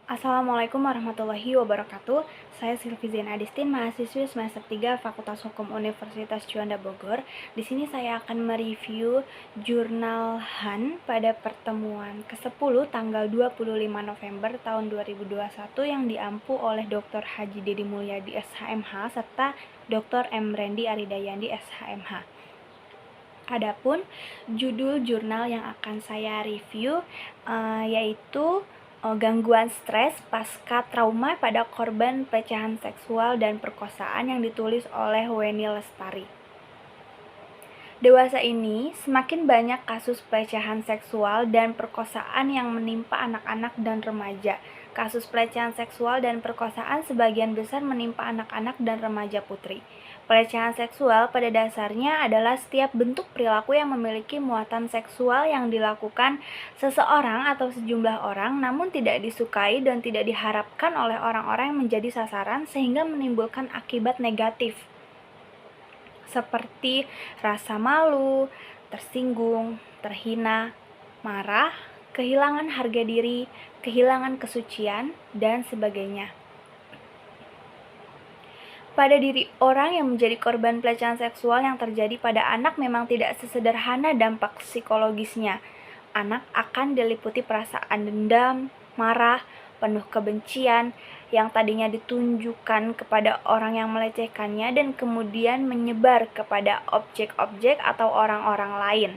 Assalamualaikum warahmatullahi wabarakatuh. Saya Silvi Zain Adistin, mahasiswi semester 3 Fakultas Hukum Universitas Juanda Bogor. Di sini saya akan mereview jurnal HAN pada pertemuan ke-10 tanggal 25 November tahun 2021 yang diampu oleh Dr. Haji Dedi Mulyadi SHMH serta Dr. M. Rendi Aridayandi SHMH. Adapun judul jurnal yang akan saya review yaitu gangguan stres pasca trauma pada korban pelecehan seksual dan perkosaan yang ditulis oleh Weni Lestari. Dewasa ini semakin banyak kasus pelecehan seksual dan perkosaan yang menimpa anak-anak dan remaja. Kasus pelecehan seksual dan perkosaan sebagian besar menimpa anak-anak dan remaja putri. Pelecehan seksual pada dasarnya adalah setiap bentuk perilaku yang memiliki muatan seksual yang dilakukan seseorang atau sejumlah orang namun tidak disukai dan tidak diharapkan oleh orang-orang yang menjadi sasaran sehingga menimbulkan akibat negatif seperti rasa malu, tersinggung, terhina, marah, kehilangan harga diri, kehilangan kesucian, dan sebagainya. Pada diri orang yang menjadi korban pelecehan seksual yang terjadi pada anak memang tidak sesederhana dampak psikologisnya. Anak akan diliputi perasaan dendam, marah, penuh kebencian yang tadinya ditunjukkan kepada orang yang melecehkannya dan kemudian menyebar kepada objek-objek atau orang-orang lain.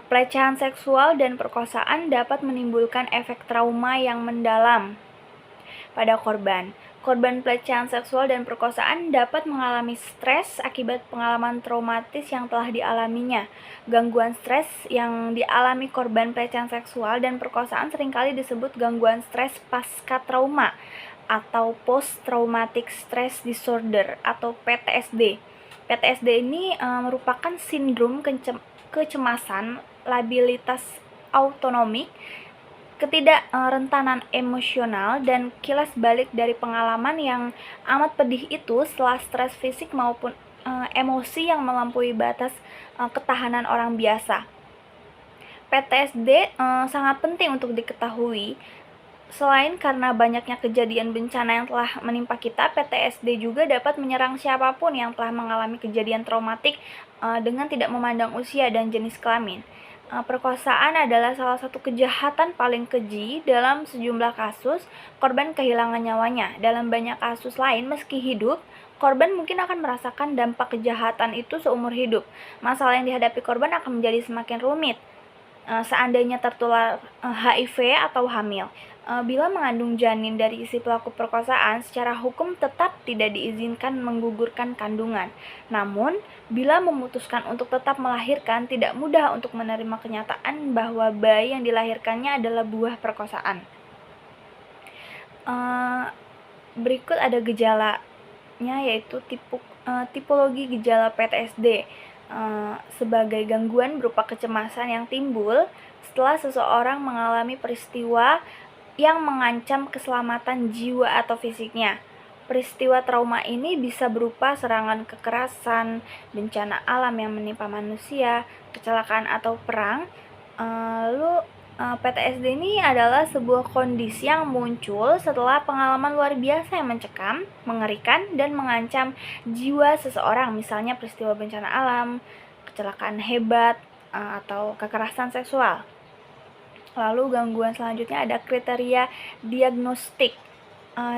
Pelecehan seksual dan perkosaan dapat menimbulkan efek trauma yang mendalam pada korban. Korban pelecehan seksual dan perkosaan dapat mengalami stres akibat pengalaman traumatis yang telah dialaminya. Gangguan stres yang dialami korban pelecehan seksual dan perkosaan seringkali disebut gangguan stres pasca trauma atau Post Traumatic Stress Disorder atau PTSD. PTSD ini merupakan sindrom kecemasan, labilitas autonomik, ketidakrentanan emosional, dan kilas balik dari pengalaman yang amat pedih itu setelah stres fisik maupun emosi yang melampaui batas ketahanan orang biasa. PTSD sangat penting untuk diketahui. Selain karena banyaknya kejadian bencana yang telah menimpa kita, PTSD juga dapat menyerang siapapun yang telah mengalami kejadian traumatik dengan tidak memandang usia dan jenis kelamin. Perkosaan adalah salah satu kejahatan paling keji. Dalam sejumlah kasus, korban kehilangan nyawanya. Dalam banyak kasus lain, meski hidup, korban mungkin akan merasakan dampak kejahatan itu seumur hidup. Masalah yang dihadapi korban akan menjadi semakin rumit seandainya tertular HIV atau hamil. Bila mengandung janin dari isi pelaku perkosaan, secara hukum tetap tidak diizinkan menggugurkan kandungan. Namun, bila memutuskan untuk tetap melahirkan, tidak mudah untuk menerima kenyataan bahwa bayi yang dilahirkannya adalah buah perkosaan. Berikut ada gejalanya, yaitu tipologi gejala PTSD. Sebagai gangguan berupa kecemasan yang timbul setelah seseorang mengalami peristiwa yang mengancam keselamatan jiwa atau fisiknya. Peristiwa trauma ini bisa berupa serangan kekerasan, bencana alam yang menimpa manusia, kecelakaan atau perang. PTSD ini adalah sebuah kondisi yang muncul setelah pengalaman luar biasa yang mencekam, mengerikan, dan mengancam jiwa seseorang, misalnya peristiwa bencana alam, kecelakaan hebat, atau kekerasan seksual. Lalu gangguan selanjutnya ada kriteria diagnostik.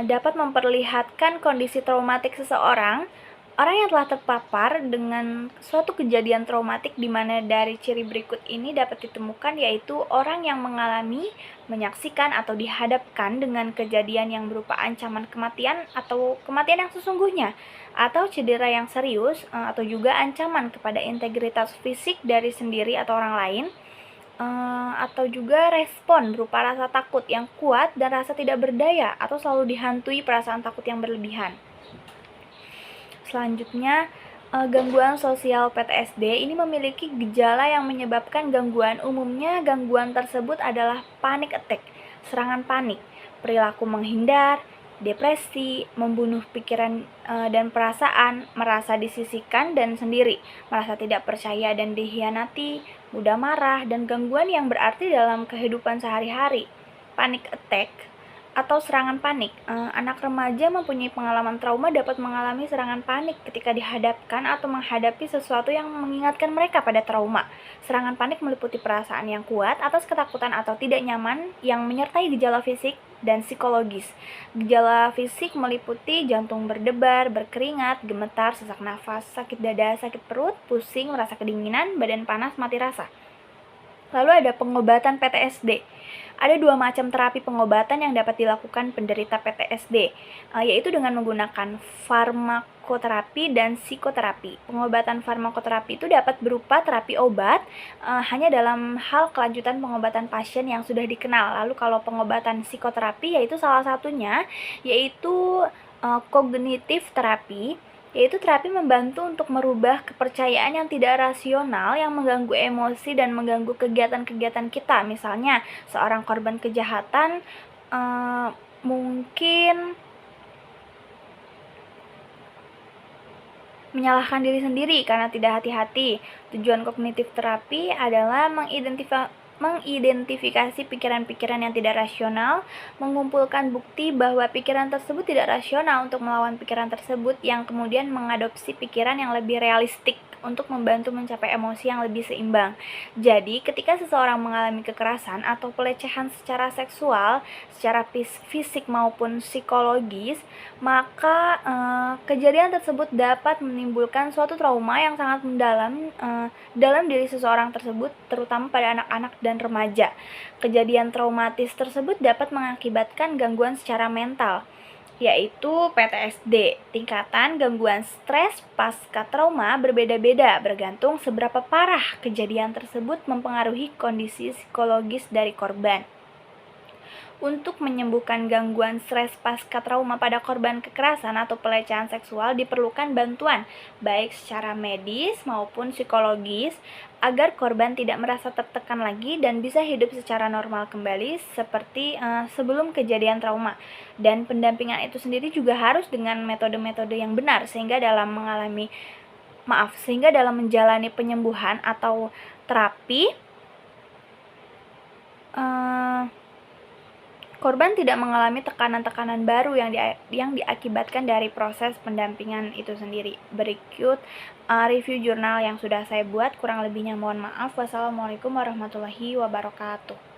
Dapat memperlihatkan kondisi traumatik seseorang. Orang yang telah terpapar dengan suatu kejadian traumatik di mana dari ciri berikut ini dapat ditemukan, yaitu orang yang mengalami, menyaksikan, atau dihadapkan dengan kejadian yang berupa ancaman kematian atau kematian yang sesungguhnya, atau cedera yang serius, atau juga ancaman kepada integritas fisik dari sendiri atau orang lain, atau juga respon berupa rasa takut yang kuat dan rasa tidak berdaya atau selalu dihantui perasaan takut yang berlebihan. Selanjutnya, gangguan sosial PTSD ini memiliki gejala yang menyebabkan gangguan. Umumnya gangguan tersebut adalah panic attack, serangan panik, perilaku menghindar, depresi, membunuh pikiran dan perasaan, merasa disisihkan dan sendiri, merasa tidak percaya dan dikhianati, mudah marah, dan gangguan yang berarti dalam kehidupan sehari-hari. panic attack atau serangan panik. Anak remaja mempunyai pengalaman trauma dapat mengalami serangan panik ketika dihadapkan atau menghadapi sesuatu yang mengingatkan mereka pada trauma. Serangan panik meliputi perasaan yang kuat atas ketakutan atau tidak nyaman yang menyertai gejala fisik dan psikologis. Gejala fisik meliputi jantung berdebar, berkeringat, gemetar, sesak nafas, sakit dada, sakit perut, pusing, merasa kedinginan, badan panas, mati rasa. Lalu ada pengobatan PTSD. Ada 2 macam terapi pengobatan yang dapat dilakukan penderita PTSD, yaitu dengan menggunakan farmakoterapi dan psikoterapi. Pengobatan farmakoterapi itu dapat berupa terapi obat, hanya dalam hal kelanjutan pengobatan pasien yang sudah dikenal. Lalu kalau pengobatan psikoterapi yaitu salah satunya, yaitu kognitif terapi, yaitu terapi membantu untuk merubah kepercayaan yang tidak rasional yang mengganggu emosi dan mengganggu kegiatan-kegiatan kita. Misalnya, seorang korban kejahatan mungkin menyalahkan diri sendiri karena tidak hati-hati. Tujuan kognitif terapi adalah mengidentifikasi pikiran-pikiran yang tidak rasional, mengumpulkan bukti bahwa pikiran tersebut tidak rasional untuk melawan pikiran tersebut yang kemudian mengadopsi pikiran yang lebih realistik untuk membantu mencapai emosi yang lebih seimbang. Jadi, ketika seseorang mengalami kekerasan atau pelecehan secara seksual, secara fisik maupun psikologis, maka kejadian tersebut dapat menimbulkan suatu trauma yang sangat mendalam dalam diri seseorang tersebut, terutama pada anak-anak dan remaja. Kejadian traumatis tersebut dapat mengakibatkan gangguan secara mental, yaitu PTSD. Tingkatan gangguan stres pasca trauma berbeda-beda bergantung seberapa parah kejadian tersebut mempengaruhi kondisi psikologis dari korban. Untuk menyembuhkan gangguan stres pasca trauma pada korban kekerasan atau pelecehan seksual diperlukan bantuan, baik secara medis maupun psikologis, agar korban tidak merasa tertekan lagi dan bisa hidup secara normal kembali seperti sebelum kejadian trauma. Dan pendampingan itu sendiri juga harus dengan metode-metode yang benar sehingga dalam menjalani penyembuhan atau terapi, korban tidak mengalami tekanan-tekanan baru yang diakibatkan dari proses pendampingan itu sendiri. Berikut review jurnal yang sudah saya buat, kurang lebihnya mohon maaf. Wassalamualaikum warahmatullahi wabarakatuh.